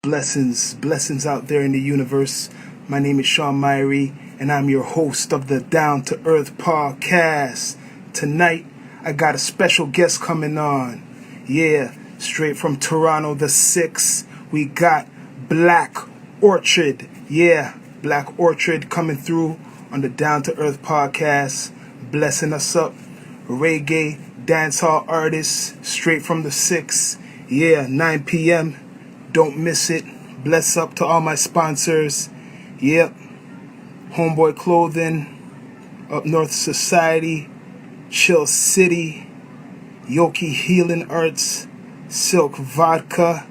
blessings out there in the universe. My name is Sean Myrie, and I'm your host of the Down to Earth podcast. Tonight, I got a special guest coming on. Yeah, straight from Toronto, the 6th, we got Black Orchid. Yeah, Black Orchid coming through on the Down to Earth podcast, blessing us up. Reggae, dancehall artist, straight from the 6th. Yeah, 9 p.m. Don't miss it. Bless up to all my sponsors. Yep. Homeboy Clothing, Up North Society, Chill City, Yoki Healing Arts, Silk Vodka,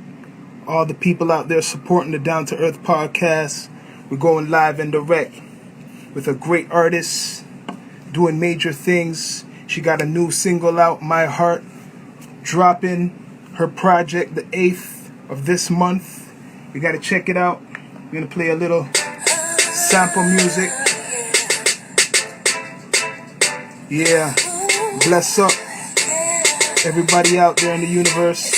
all the people out there supporting the Down to Earth podcast. We're going live and direct with a great artist doing major things. She got a new single out, My Heart, dropping her project the 8th of this month. You got to check it out. We're going to play a little sample music. Yeah, bless up everybody out there in the universe.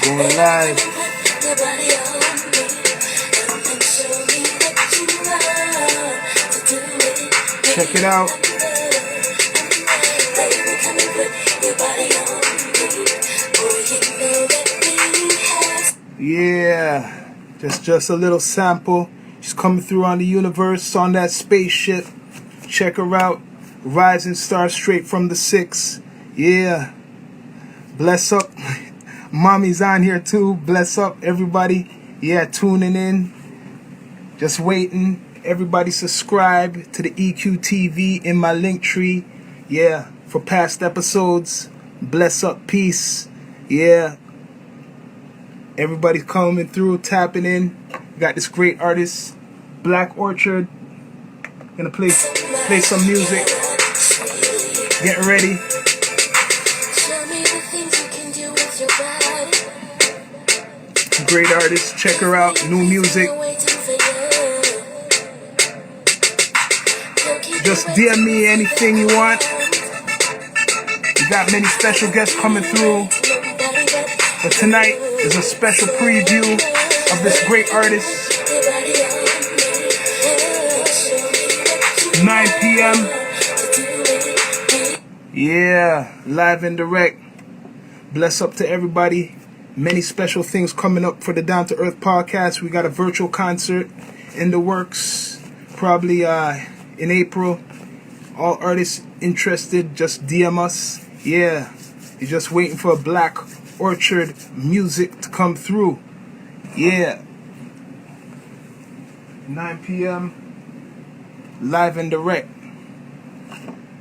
Going live. Check it out. Yeah, just a little sample. She's coming through on the universe on that spaceship. Check her out. Rising star straight from the 6th. Yeah. Bless up. Mommy's on here too. Bless up everybody. Yeah, tuning in. Just waiting. Everybody subscribe to the EQTV in my link tree. Yeah, for past episodes. Bless up, peace. Yeah. Everybody's coming through, tapping in. Got this great artist, Black Orchid. Gonna play some music. Getting ready. Great artist. Check her out. New music. Just DM me anything you want. We got many special guests coming through. But tonight is a special preview of this great artist. 9 p.m. Yeah, live and direct. Bless up to everybody. Many special things coming up for the Down to Earth podcast. We got a virtual concert in the works. Probably in April. All artists interested, just DM us. Yeah, you're just waiting for a Black Orchid music to come through. Yeah. 9 p.m. live and direct.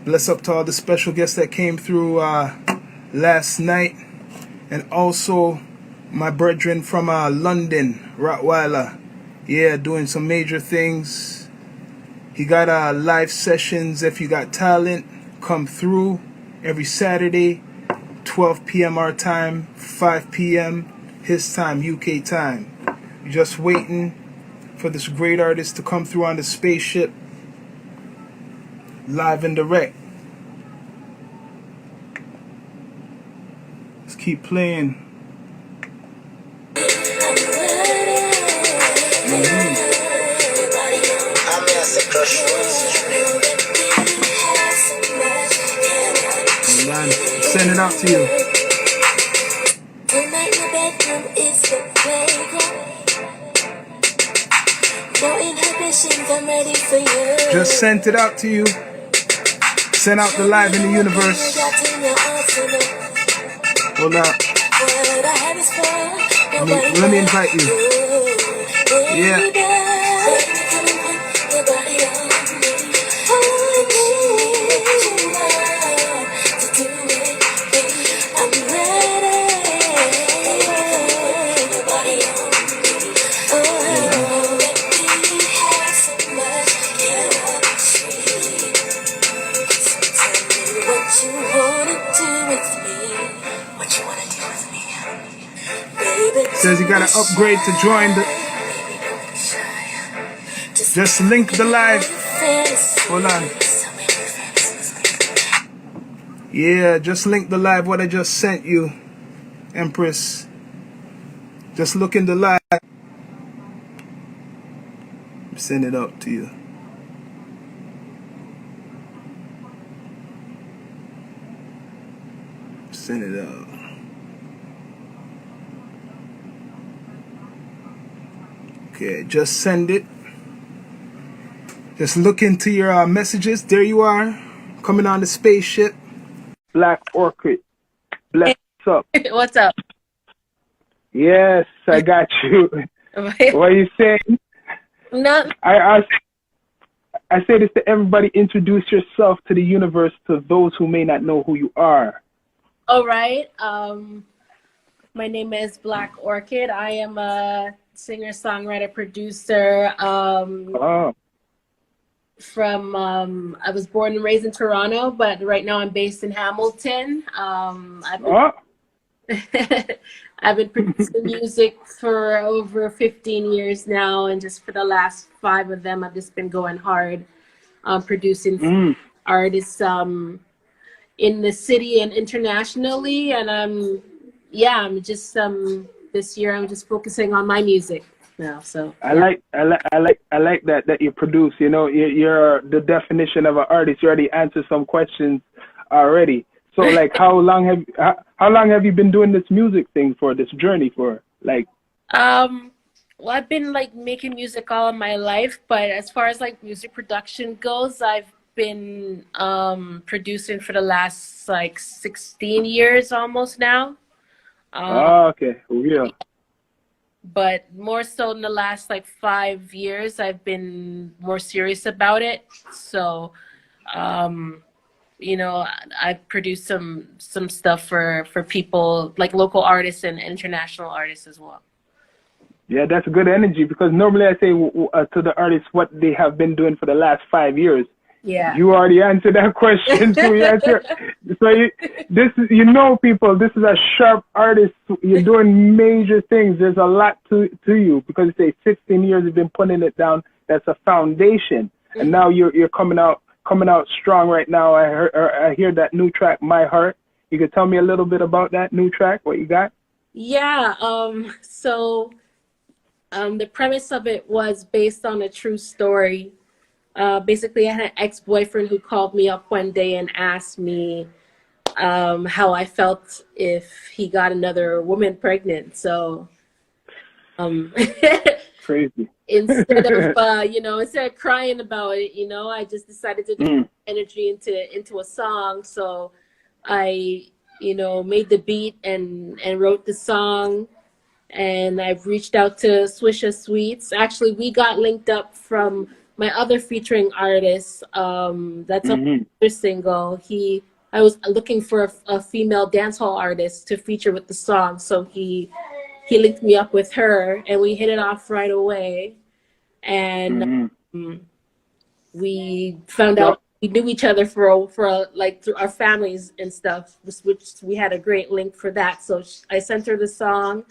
Bless up to all the special guests that came through last night. And also my brethren from London, Rottweiler. Yeah, doing some major things. He got live sessions. If you got talent, come through every Saturday, 12 p.m. our time, 5 p.m. his time, UK time. You're just waiting for this great artist to come through on the spaceship, live and direct. Let's keep playing. Send it out to you. Just sent it out to you. Send out the live in the universe. Hold up. Let me invite you. Yeah. Says you gotta upgrade to join the. Just link the live. Hold on. Yeah, just link the live what I just sent you, Empress. Just look in the live. Send it up to you. Send it up. Okay, just send it. Just look into your messages. There you are, coming on the spaceship. Black Orchid. Bless up. What's up? Yes, I got you. What are you saying? Not. I say this to everybody. Introduce yourself to the universe to those who may not know who you are. All right. My name is Black Orchid. I am a singer, songwriter, producer. I was born and raised in Toronto, but right now I'm based in Hamilton. I've been producing music for over 15 years now, and just for the last 5 of them, I've just been going hard, producing artists in the city and internationally. And I'm just this year I'm just focusing on my music now. So I like that you produce. You know, you're the definition of an artist. You already answered some questions already. So, like, how long have you been doing this music thing for, this journey for? Like, well, I've been like making music all of my life, but as far as like music production goes, I've been producing for the last like 16 years almost now. Okay, yeah. But more so in the last like 5 years, I've been more serious about it. So, you know, I've produced some stuff for people like local artists and international artists as well. Yeah, that's good energy, because normally I say to the artists what they have been doing for the last 5 years. Yeah. You already answered that question. So you know, people, this is a sharp artist. You're doing major things. There's a lot to you, because you say 16 years you've been putting it down. That's a foundation. And now you're coming out strong right now. I hear that new track, My Heart. You could tell me a little bit about that new track, what you got? Yeah. So the premise of it was based on a true story. Basically, I had an ex-boyfriend who called me up one day and asked me how I felt if he got another woman pregnant. So crazy. instead of crying about it, you know, I just decided to put energy into a song. So I, you know, made the beat and wrote the song. And I've reached out to Swisha Sweets. Actually, we got linked up from my other featuring artist. That's a single. I was looking for a female dancehall artist to feature with the song, so he linked me up with her, and we hit it off right away. And we found out we knew each other for like through our families and stuff, which we had a great link for that. So I sent her the song.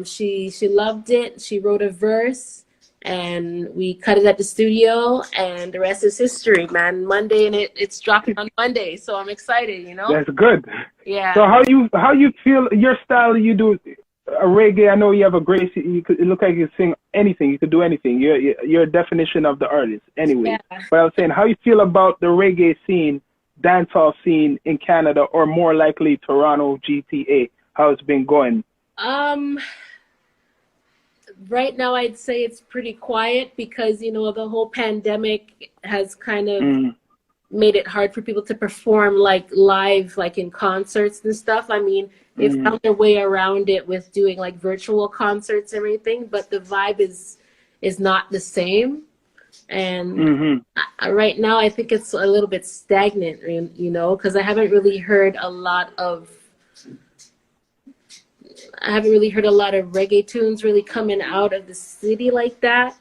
She loved it. She wrote a verse, and we cut it at the studio, and the rest is history, man. Monday, and it's dropping on Monday, so I'm excited, you know. That's good. Yeah. So how you feel your style? You do a reggae. I know you have a great. It look like you sing anything. You could do anything. You're a definition of the artist, anyway. Yeah. But I was saying, how you feel about the reggae scene, dancehall scene in Canada, or more likely Toronto, GTA? How it's been going? Right now, I'd say it's pretty quiet because, you know, the whole pandemic has kind of made it hard for people to perform like live, like in concerts and stuff. I mean, they found their way around it with doing like virtual concerts and everything, but the vibe is not the same. And right now, I think it's a little bit stagnant, you know, because I haven't really heard a lot of reggae tunes really coming out of the city like that.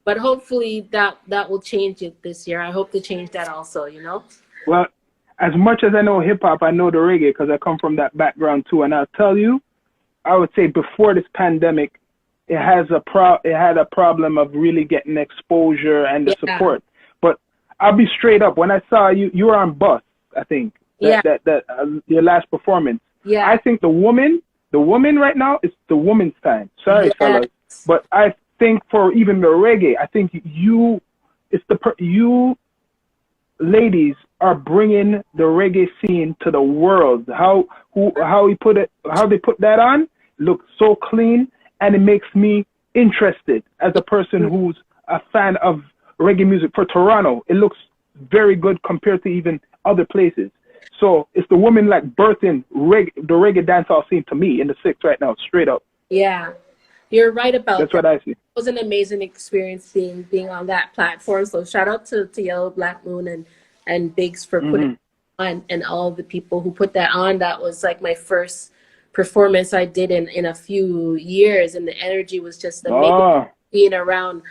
But hopefully that will change it this year. I hope to change that also, you know? Well, as much as I know hip-hop, I know the reggae because I come from that background too. And I'll tell you, I would say before this pandemic, it had a problem of really getting exposure and the support. But I'll be straight up. When I saw you were on Bus. I think Yeah. that your last performance. Yeah. I think the woman right now is the woman's time. Sorry, Yes. fellas, but I think for even the reggae, I think you ladies are bringing the reggae scene to the world. How they put that on looks so clean, and it makes me interested as a person who's a fan of reggae music. For Toronto, it looks very good compared to even other places. So it's the woman like birthing the reggae dancehall scene to me in the six right now, straight up. Yeah. You're right about That's that. what I see. It was an amazing experience being on that platform. So shout out to Yellow Black Moon and Biggs for putting it on, and all the people who put that on. That was like my first performance I did in a few years, and the energy was just amazing being around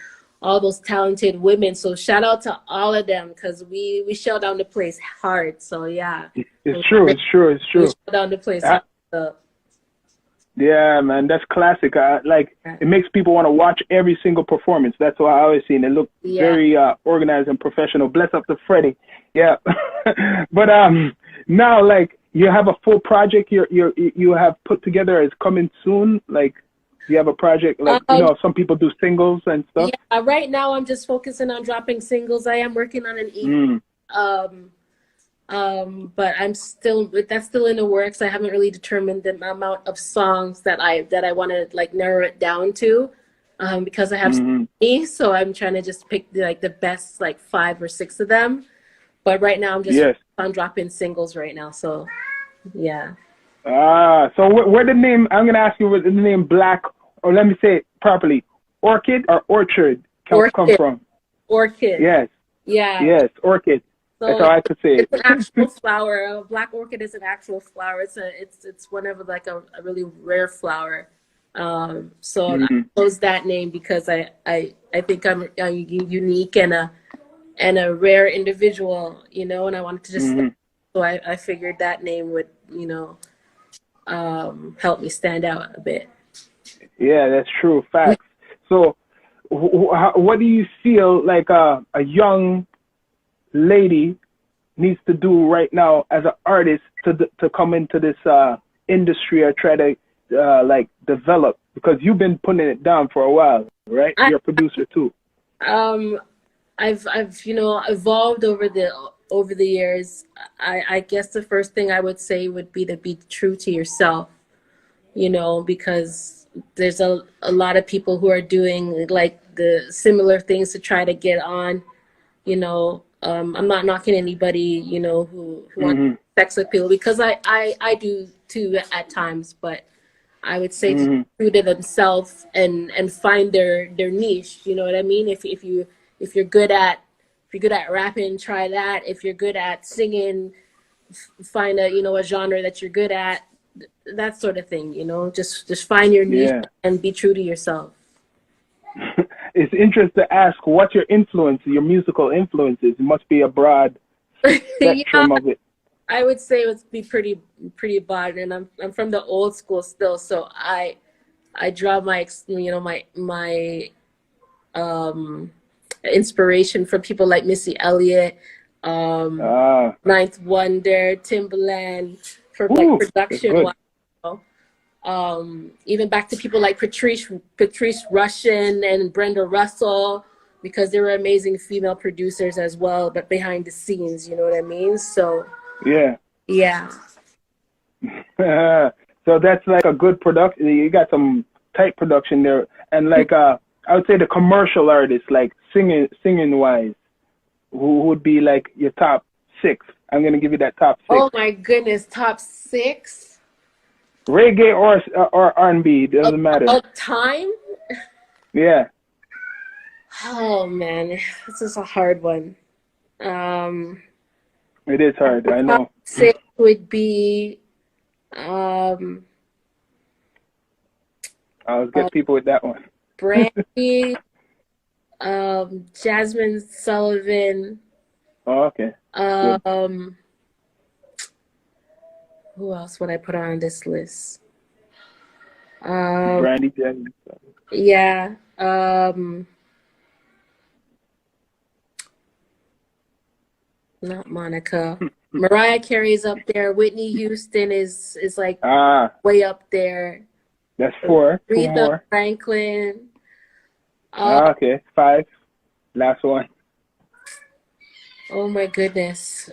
all those talented women. So shout out to all of them, because we shut down the place hard. So yeah. It's true. We shut down the place hard. So. Yeah, man, that's classic. It makes people want to watch every single performance. That's what I always see. And it looked very organized and professional. Bless up to Freddie. Yeah. But now, like, you have a full project you have put together. Is coming soon. Like, you have a project, like, some people do singles and stuff. Yeah, right now I'm just focusing on dropping singles. I am working on an EP. But that's still in the works. I haven't really determined the amount of songs that I want to like narrow it down to, because I have so many, so I'm trying to just pick the best like 5 or 6 of them. But right now I'm just on dropping singles right now. So yeah. So where the name? I'm gonna ask you where the name Black, or let me say it properly, Orchid or Orchard come from? Orchid. Yes. Yeah. Yes, Orchid. So that's how I could say it. It's an actual flower. A black orchid is an actual flower. It's one of like a really rare flower. So I chose that name because I think I'm unique and a rare individual, and I wanted to just so I figured that name would help me stand out a bit. Yeah, that's true. Facts. So what do you feel like a young lady needs to do right now as an artist to come into this industry or try to like develop? Because you've been putting it down for a while, right? You're a producer too. I've evolved over the years. I guess the first thing I would say would be to be true to yourself, because there's a lot of people who are doing like the similar things to try to get on, I'm not knocking anybody, who wants sex appeal, because I do too at times, but I would say to be true to themselves and find their niche. You know what I mean? If you're good at rapping, try that. If you're good at singing, find a genre that you're good at. That sort of thing. Just find your niche and be true to yourself. It's interesting to ask what your musical influences. It must be a broad spectrum of it. I would say it would be pretty broad, and I'm from the old school still, so I draw my inspiration from people like Missy Elliott, Ninth Wonder, Timbaland, for like production. Even back to people like Patrice Rushen and Brenda Russell, because they were amazing female producers as well, but behind the scenes, you know what I mean? So yeah. So that's like a good production. You got some tight production there, and like I would say the commercial artists, like singing wise, who would be like your top 6? I'm gonna give you that top 6. Oh my goodness, top 6. Reggae or R&B, doesn't matter. All time? Yeah. Oh man, this is a hard one. It is hard, I know. Top 6 would be I'll get people with that one. Brandy, Jasmine Sullivan. Oh, okay. Who else would I put on this list? Brandy, Jasmine. Yeah. Not Monica. Mariah Carey's up there. Whitney Houston is like way up there. That's four. Two Aretha more. Franklin. Okay, 5. Last one. Oh my goodness.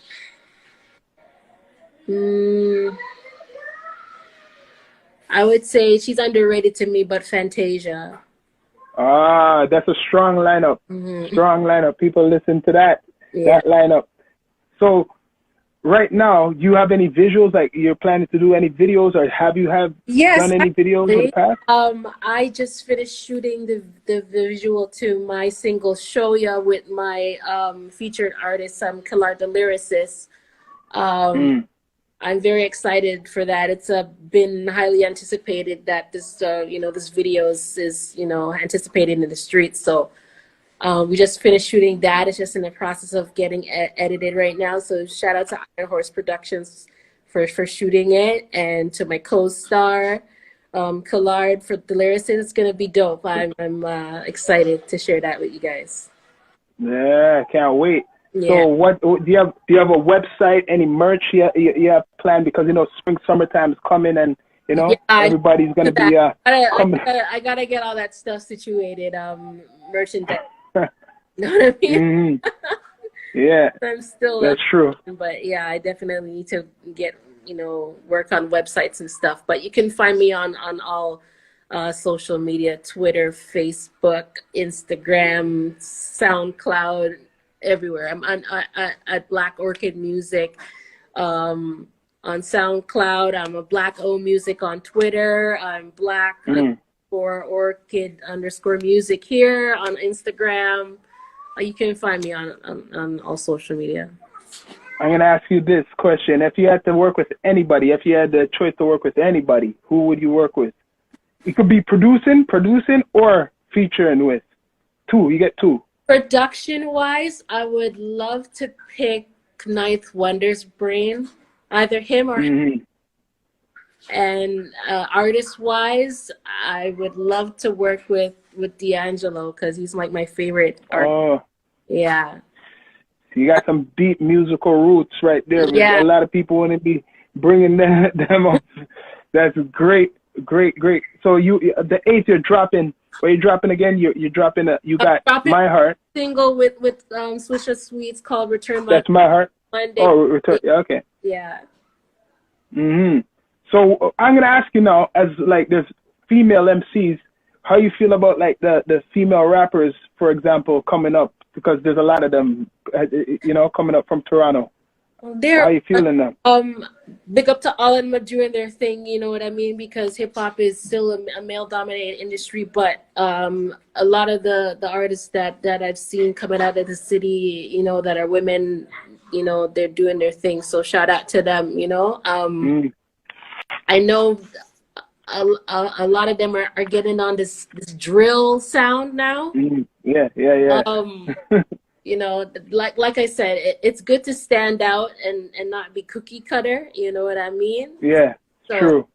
I would say she's underrated to me, but Fantasia. That's a strong lineup. Strong lineup. People listen to that. Yeah. That lineup. So right now, you have any visuals? Like you're planning to do any videos, or have you done any videos in the past? I just finished shooting the visual to my single "Show Ya" with my featured artist, Killard the lyricist. I'm very excited for that. It's been highly anticipated that this this video is anticipated in the streets. So we just finished shooting that. It's just in the process of getting edited right now. So shout out to Iron Horse Productions for shooting it, and to my co-star Killard for the lyricist. It's gonna be dope. I'm excited to share that with you guys. Yeah, can't wait. Yeah. So what do you have? Do you have a website? Any merch you have planned? Because spring, summertime is coming, and everybody's gonna be coming. I gotta get all that stuff situated. Merchandise. You know what I mean? Yeah. I'm still. That's true. But yeah, I definitely need to get work on websites and stuff. But you can find me on all social media: Twitter, Facebook, Instagram, SoundCloud. Everywhere. I'm at Black Orchid Music on SoundCloud. I'm a Black O Music on Twitter. I'm Black _Orchid_music here on Instagram. You can find me on all social media. I'm gonna ask you this question: if you had to work with anybody, if you had the choice to work with anybody, who would you work with? It could be producing, or featuring with. 2. You get 2. Production-wise, I would love to pick Ninth Wonder's brain, either him or him. And artist-wise, I would love to work with D'Angelo because he's like my favorite artist. Yeah. You got some deep musical roots right there. Yeah. A lot of people want to be bringing them up. That's great. So the 8th you're dropping. Where you dropping again? You're dropping you got My Heart single with Swisher Sweets called Return My. That's My Heart. Monday. Oh, Return. Yeah, okay. Yeah. So I'm gonna ask you now, as like there's female MCs, how you feel about like the female rappers, for example, coming up, because there's a lot of them, coming up from Toronto. How are you feeling now? Big up to all of them doing their thing, you know what I mean? Because hip hop is still a male dominated industry, but a lot of the artists that I've seen coming out of the city, that are women, they're doing their thing. So shout out to them, I know a lot of them are getting on this drill sound now. Yeah. Like I said, it's good to stand out and not be cookie cutter. You know what I mean? Yeah, true.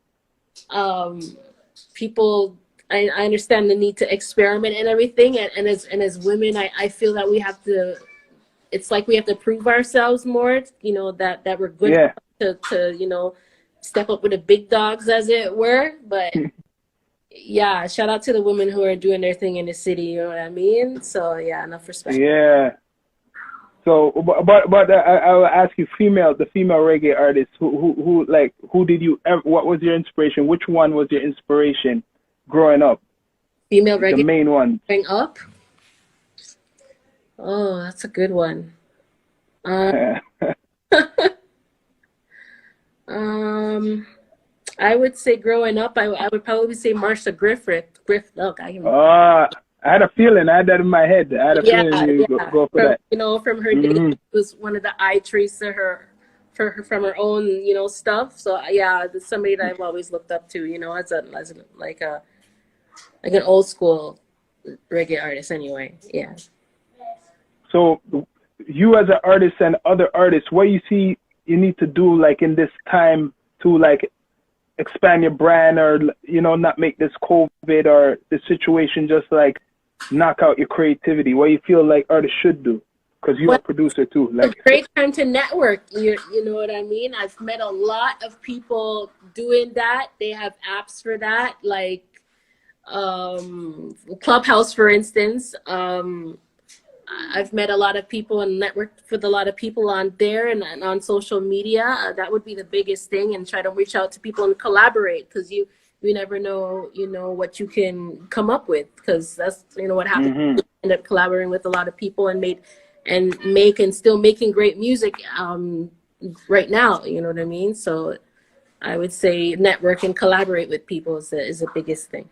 People, I understand the need to experiment and everything. And as women, I feel that we have to. It's like we have to prove ourselves more. That we're good to step up with the big dogs, as it were. But yeah, shout out to the women who are doing their thing in the city. You know what I mean? So yeah, enough respect. Yeah. So, but I will ask you, the female reggae artists, who did you? What was your inspiration? Which one was your inspiration growing up? Female reggae. The main one. Growing up. Oh, that's a good one. I would say growing up, I would probably say Marsha Griffith. I had a feeling. I had that in my head. I had a feeling you go for that. From her day, it was one of the eye tracer from her own, stuff. So yeah, it's somebody that I've always looked up to, as an old school reggae artist. Anyway, yeah. So you as an artist and other artists, what you see you need to do like in this time to like expand your brand, or not make this COVID or the situation just like knock out your creativity? What you feel like artists should do Because you're a producer too. It's a great time to network. You know what I mean? I've met a lot of people doing that. They have apps for that, like Clubhouse, for instance. I've met a lot of people and networked with a lot of people on there and on social media. That would be the biggest thing, and try to reach out to people and collaborate, because you never know, what you can come up with, because that's, what happens. You end up collaborating with a lot of people and still making great music right now. You know what I mean? So I would say network and collaborate with people is the biggest thing.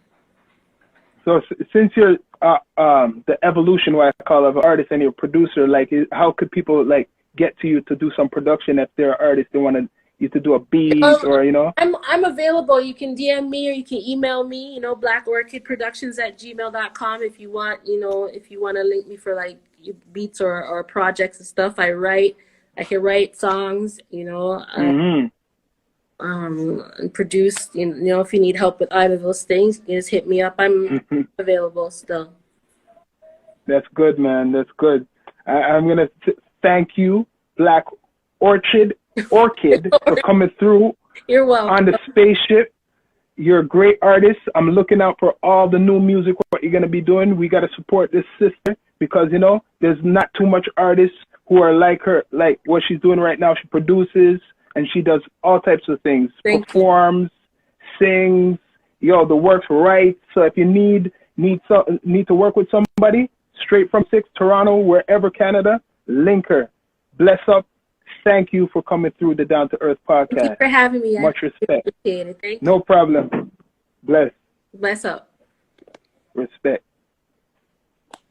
So since you're the evolution, what I call, of an artist, and you're a producer, like, how could people like get to you to do some production if they're artists, they want you to do a beat, or I'm available. You can DM me or you can email me, blackorchidproductions@gmail.com if you want, if you want to link me for like beats or projects and stuff. I can write songs, and produce, if you need help with either of those things, just hit me up. I'm available still. That's good, man. That's good. I'm going to thank you, Black Orchid, for coming through. You're welcome. On the spaceship. You're a great artist. I'm looking out for all the new music, what you're going to be doing. We got to support this sister, because, there's not too much artists who are like her, like what she's doing right now. She produces, and she does all types of things. Performs, sings, the works right. So if you need to work with somebody straight from 6 Toronto, wherever Canada, link her. Bless up. Thank you for coming through the Down to Earth podcast. Thank you for having me. Much respect. Appreciate it. Thank you. No problem. Bless. Bless up. Respect.